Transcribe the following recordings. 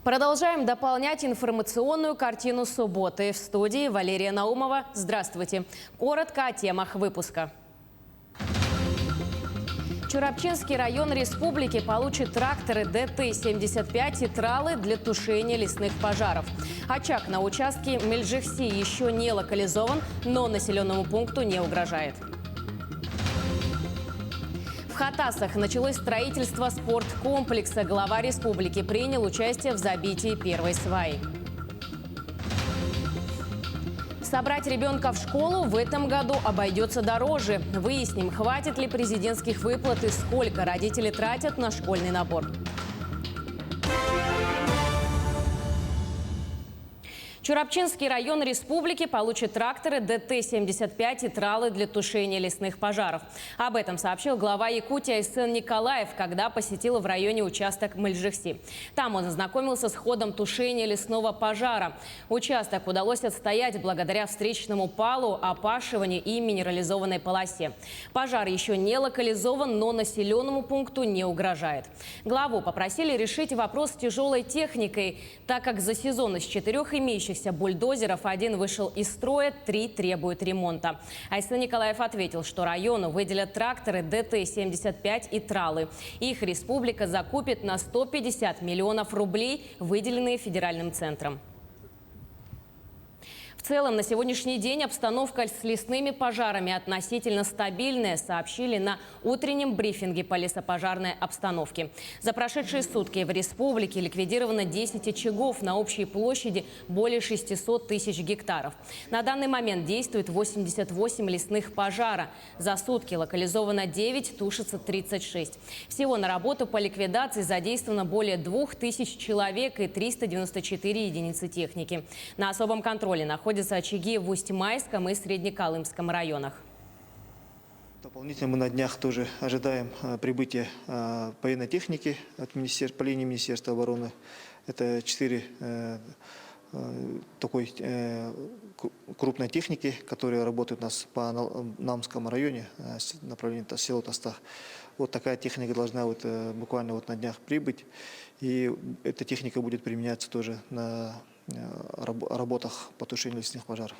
Продолжаем дополнять информационную картину субботы. В студии Валерия Наумова. Здравствуйте. Коротко о темах выпуска. Чурапчинский район республики получит тракторы ДТ-75 и тралы для тушения лесных пожаров. Очаг на участке Мельжихси еще не локализован, но населенному пункту не угрожает. В Хатасах началось строительство спорткомплекса. Глава республики принял участие в забитии первой сваи. Собрать ребенка в школу в этом году обойдется дороже. Выясним, хватит ли президентских выплат и сколько родители тратят на школьный набор. Чурапчинский район республики получит тракторы ДТ-75 и тралы для тушения лесных пожаров. Об этом сообщил глава Якутии Айсен Николаев, когда посетил в районе участок Мельжихси. Там он ознакомился с ходом тушения лесного пожара. Участок удалось отстоять благодаря встречному палу, опашиванию и минерализованной полосе. Пожар еще не локализован, но населенному пункту не угрожает. Главу попросили решить вопрос с тяжелой техникой, так как за сезон из 4 имеющихся бульдозеров один вышел из строя, 3 требуют ремонта. Айсен Николаев ответил, что району выделят тракторы ДТ-75 и тралы. Их республика закупит на 150 миллионов рублей, выделенные федеральным центром. В целом, на сегодняшний день обстановка с лесными пожарами относительно стабильная, сообщили на утреннем брифинге по лесопожарной обстановке. За прошедшие сутки в республике ликвидировано 10 очагов на общей площади более 600 тысяч гектаров. На данный момент действует 88 лесных пожара. За сутки локализовано 9, тушится 36. Всего на работу по ликвидации задействовано более 2000 человек и 394 единицы техники. На особом контроле находятся очаги в Усть-Майском и Среднеколымском районах. Дополнительно мы на днях тоже ожидаем прибытия военной техники от по линии Министерства обороны. Это 4 такой крупной техники, которые работают у нас по Намскому районе, направление село Тастах. Вот такая техника должна буквально на днях прибыть. И эта техника будет применяться тоже на работах по тушению лесных пожаров.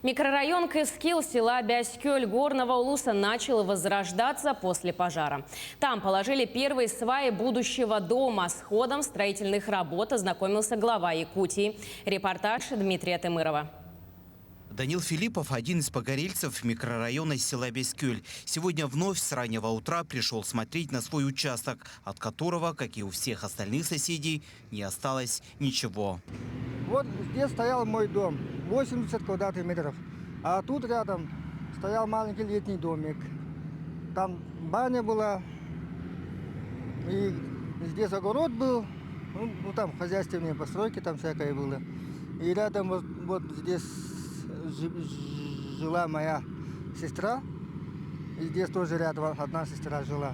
Микрорайон Кэскил села Бяскёль Горного Улуса начал возрождаться после пожара. Там положили первые сваи будущего дома. С ходом строительных работ ознакомился глава Якутии. Репортаж Дмитрия Тымырова. Данил Филиппов – один из погорельцев микрорайона села Бяскёль. Сегодня вновь с раннего утра пришел смотреть на свой участок, от которого, как и у всех остальных соседей, не осталось ничего. Вот здесь стоял мой дом, 80 квадратных метров. А тут рядом стоял маленький летний домик. Там баня была, и здесь огород был, ну там хозяйственные постройки, там всякое было. И рядом вот здесь жила моя сестра, и здесь тоже рядом одна сестра жила.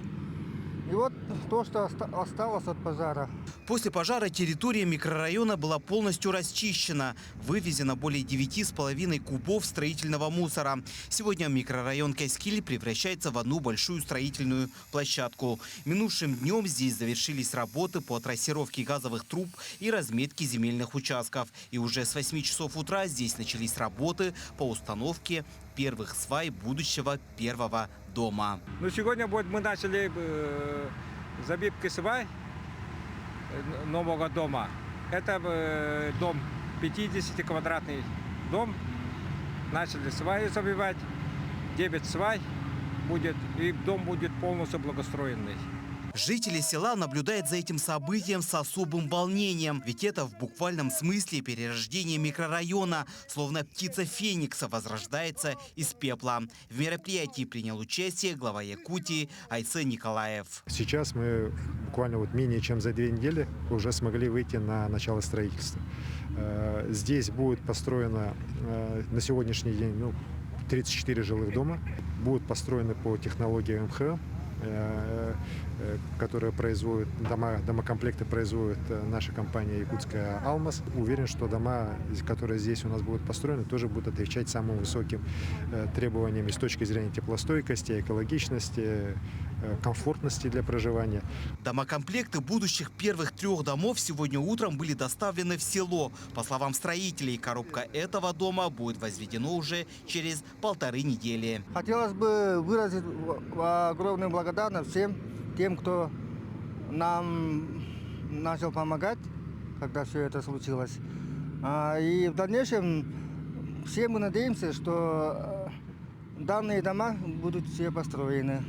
И вот то, что осталось от пожара. После пожара территория микрорайона была полностью расчищена. Вывезено более 9,5 кубов строительного мусора. Сегодня микрорайон Кэскиль превращается в одну большую строительную площадку. Минувшим днем здесь завершились работы по трассировке газовых труб и разметке земельных участков. И уже с 8 часов утра здесь начались работы по установке первых свай будущего первого дома. Сегодня мы начали забивки свай нового дома. Это дом 50-квадратный дом. Начали сваи забивать. 9 свай будет, и дом будет полностью благоустроенный. Жители села наблюдают за этим событием с особым волнением. Ведь это в буквальном смысле перерождение микрорайона. Словно птица Феникса возрождается из пепла. В мероприятии принял участие глава Якутии Айсен Николаев. Сейчас мы буквально менее чем за 2 недели уже смогли выйти на начало строительства. Здесь будет построено на сегодняшний день 34 жилых дома. Будут построены по технологии МХ. которые производят домокомплекты производит наша компания якутская «Алмаз». Уверен, что дома, которые здесь у нас будут построены, тоже будут отвечать самым высоким требованиям с точки зрения теплостойкости, экологичности, комфортности для проживания. Домокомплекты будущих первых 3 домов сегодня утром были доставлены в село. По словам строителей, коробка этого дома будет возведена уже через 1,5 недели. Хотелось бы выразить огромную благодарность всем тем, кто нам начал помогать, когда все это случилось. И в дальнейшем все мы надеемся, что данные дома будут все построены.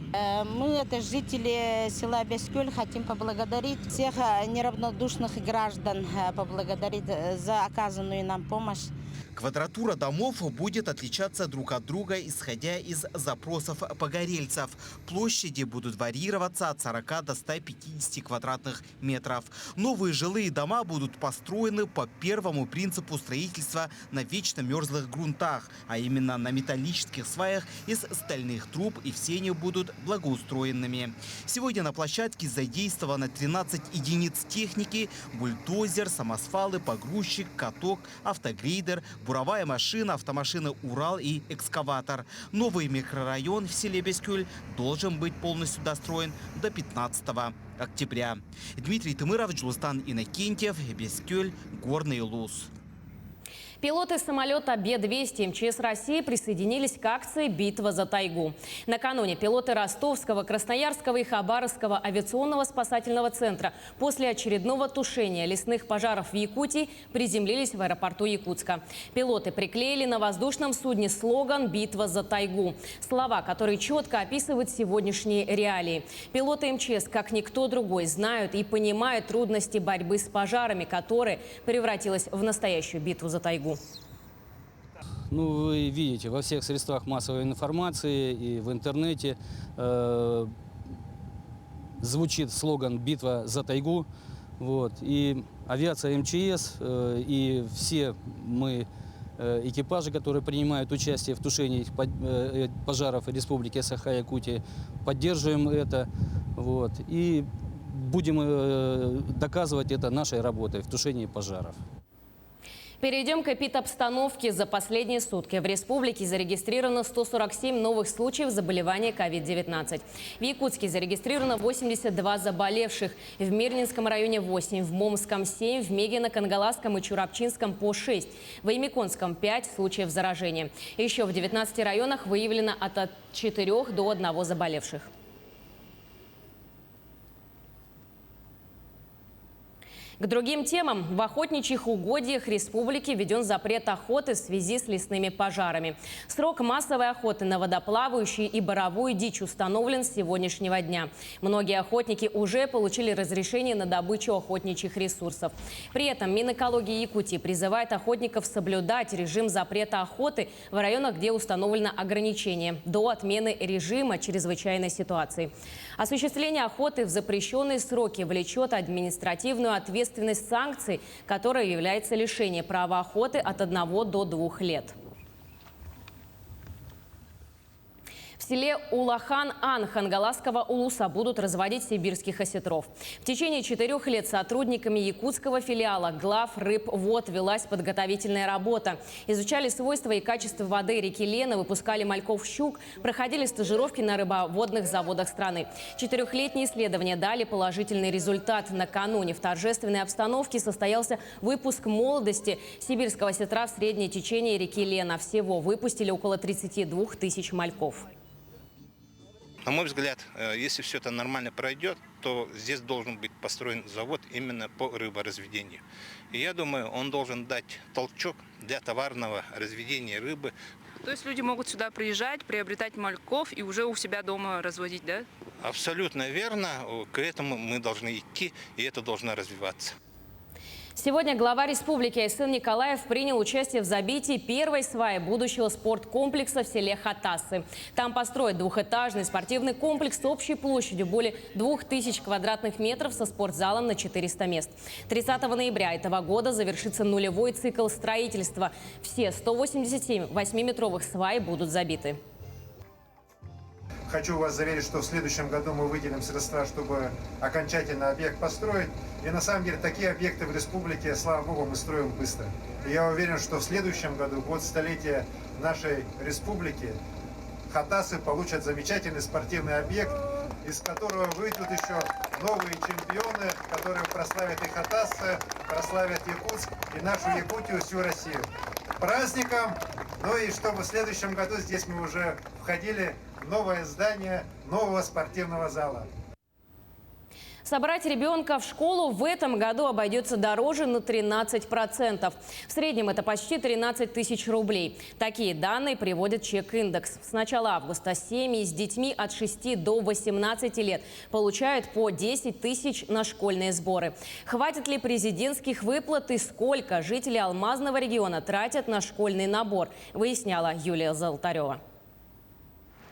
Мы, это жители села Бескюль, хотим поблагодарить всех неравнодушных граждан, поблагодарить за оказанную нам помощь. Квадратура домов будет отличаться друг от друга, исходя из запросов погорельцев. Площади будут варьироваться от 40 до 150 квадратных метров. Новые жилые дома будут построены по первому принципу строительства на вечно мерзлых грунтах, а именно на металлических сваях из стальных труб, и все они будут благоустроенными. Сегодня на площадке задействовано 13 единиц техники: бульдозер, самосвалы, погрузчик, каток, автогрейдер, буровая машина, автомашина «Урал» и экскаватор. Новый микрорайон в селе Бескюль должен быть полностью достроен до 15 октября. Дмитрий Тымыров, Джулстан Иннокентьев, Бескюль, Горный Луз. Пилоты самолета Б-200 МЧС России присоединились к акции «Битва за тайгу». Накануне пилоты Ростовского, Красноярского и Хабаровского авиационного спасательного центра после очередного тушения лесных пожаров в Якутии приземлились в аэропорту Якутска. Пилоты приклеили на воздушном судне слоган «Битва за тайгу». Слова, которые четко описывают сегодняшние реалии. Пилоты МЧС, как никто другой, знают и понимают трудности борьбы с пожарами, которая превратилась в настоящую битву за тайгу. Ну, вы видите, во всех средствах массовой информации и в интернете звучит слоган «Битва за тайгу». Вот. И авиация МЧС, и все мы, экипажи, которые принимают участие в тушении пожаров Республики Саха-Якутия, поддерживаем это. Вот. И будем доказывать это нашей работой в тушении пожаров. Перейдем к эпидобстановке. За последние сутки в республике зарегистрировано 147 новых случаев заболевания COVID-19. В Якутске зарегистрировано 82 заболевших, в Мирнинском районе 8, в Момском 7, в Мегино-Кангаласском и Чурапчинском по 6, в Аймиконском 5 случаев заражения. Еще в 19 районах выявлено от 4 до 1 заболевших. К другим темам. В охотничьих угодьях республики введен запрет охоты в связи с лесными пожарами. Срок массовой охоты на водоплавающую и боровую дичь установлен с сегодняшнего дня. Многие охотники уже получили разрешение на добычу охотничьих ресурсов. При этом Минэкологии Якутии призывает охотников соблюдать режим запрета охоты в районах, где установлено ограничение, до отмены режима чрезвычайной ситуации. Осуществление охоты в запрещенные сроки влечет административную ответственность санкций, которая является лишение права охоты от 1 до 2 лет. В селе Улахан-Ан Хангаласского улуса будут разводить сибирских осетров. В течение 4 лет сотрудниками якутского филиала Главрыбвод велась подготовительная работа. Изучали свойства и качество воды реки Лена, выпускали мальков-щук, проходили стажировки на рыбоводных заводах страны. 4-летние исследования дали положительный результат. Накануне в торжественной обстановке состоялся выпуск молодости сибирского осетра в среднее течение реки Лена. Всего выпустили около 32 тысяч мальков. На мой взгляд, если все это нормально пройдет, то здесь должен быть построен завод именно по рыборазведению. И я думаю, он должен дать толчок для товарного разведения рыбы. То есть люди могут сюда приезжать, приобретать мальков и уже у себя дома разводить, да? Абсолютно верно. К этому мы должны идти, и это должно развиваться. Сегодня глава республики Айсен Николаев принял участие в забитии первой сваи будущего спорткомплекса в селе Хатасы. Там построят двухэтажный спортивный комплекс с общей площадью более 2000 квадратных метров со спортзалом на 400 мест. 30 ноября этого года завершится нулевой цикл строительства. Все 187 8-метровых свай будут забиты. хочу вас заверить, что в следующем году мы выделим средства, чтобы окончательно объект построить. И на самом деле такие объекты в республике, слава богу, мы строим быстро. И я уверен, что в следующем году, год столетия нашей республики, хатасы получат замечательный спортивный объект, из которого выйдут еще новые чемпионы, которые прославят и хатасы, прославят Якутск и нашу Якутию, всю Россию. Праздником! Ну и чтобы в следующем году здесь мы уже входили в новое здание нового спортивного зала. Собрать ребенка в школу в этом году обойдется дороже на 13%. В среднем это почти 13 тысяч рублей. Такие данные приводит Чек-индекс. С начала августа семьи с детьми от 6 до 18 лет получают по 10 тысяч на школьные сборы. Хватит ли президентских выплат и сколько жители Алмазного региона тратят на школьный набор, выясняла Юлия Золотарева.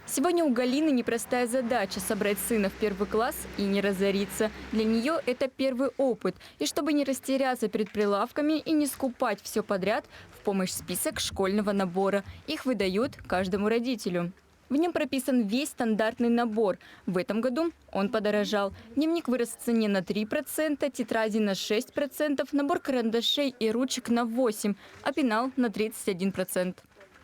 Сегодня у Галины непростая задача – собрать сына в первый класс и не разориться. Для нее это первый опыт. И чтобы не растеряться перед прилавками и не скупать все подряд, в помощь список школьного набора. Их выдают каждому родителю. В нем прописан весь стандартный набор. В этом году он подорожал. Дневник вырос в цене на 3%, тетради на 6%, набор карандашей и ручек на 8%, а пенал на 31%.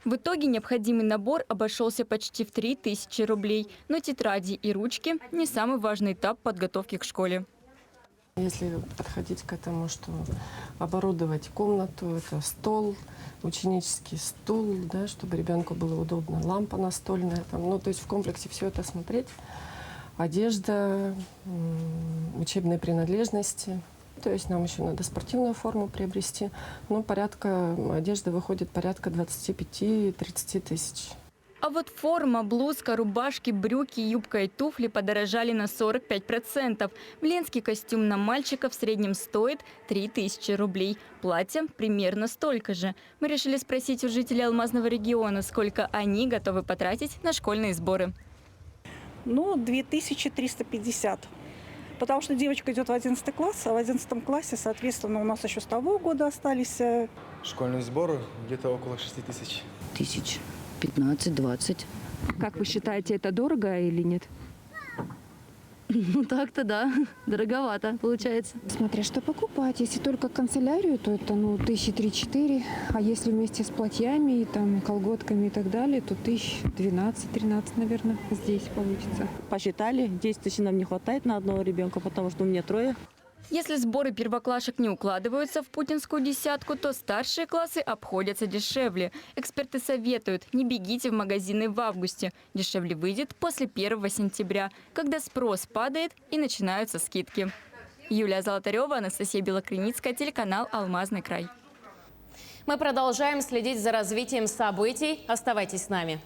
В итоге необходимый набор обошелся почти в 3000 рублей. Но тетради и ручки – не самый важный этап подготовки к школе. Если подходить к этому, что оборудовать комнату, это стол, ученический стул, да, чтобы ребенку было удобно, лампа настольная, там, ну, то есть в комплексе все это смотреть, одежда, учебные принадлежности. То есть нам еще надо спортивную форму приобрести. Но одежда выходит порядка 25-30 тысяч. А вот форма, блузка, рубашки, брюки, юбка и туфли подорожали на 45%. Ленский костюм на мальчика в среднем стоит 3000 рублей. Платье примерно столько же. Мы решили спросить у жителей Алмазного региона, сколько они готовы потратить на школьные сборы. Ну, 2350. Потому что девочка идет в 11 класс, а в 11 классе, соответственно, у нас еще с того года остались. Школьные сборы где-то около 6000. 15-20. Как вы считаете, это дорого или нет? Ну так-то да, дороговато получается. Смотря что покупать. Если только канцелярию, то это 1003-4. А если вместе с платьями, там, колготками и так далее, то 1012-13, наверное, здесь получится. Посчитали, 10 тысяч нам не хватает на одного ребенка, потому что у меня 3. Если сборы первоклашек не укладываются в путинскую десятку, то старшие классы обходятся дешевле. Эксперты советуют, не бегите в магазины в августе. Дешевле выйдет после 1 сентября, когда спрос падает и начинаются скидки. Юлия Золотарева, Анастасия Белокрыницкая, телеканал «Алмазный край». Мы продолжаем следить за развитием событий. Оставайтесь с нами.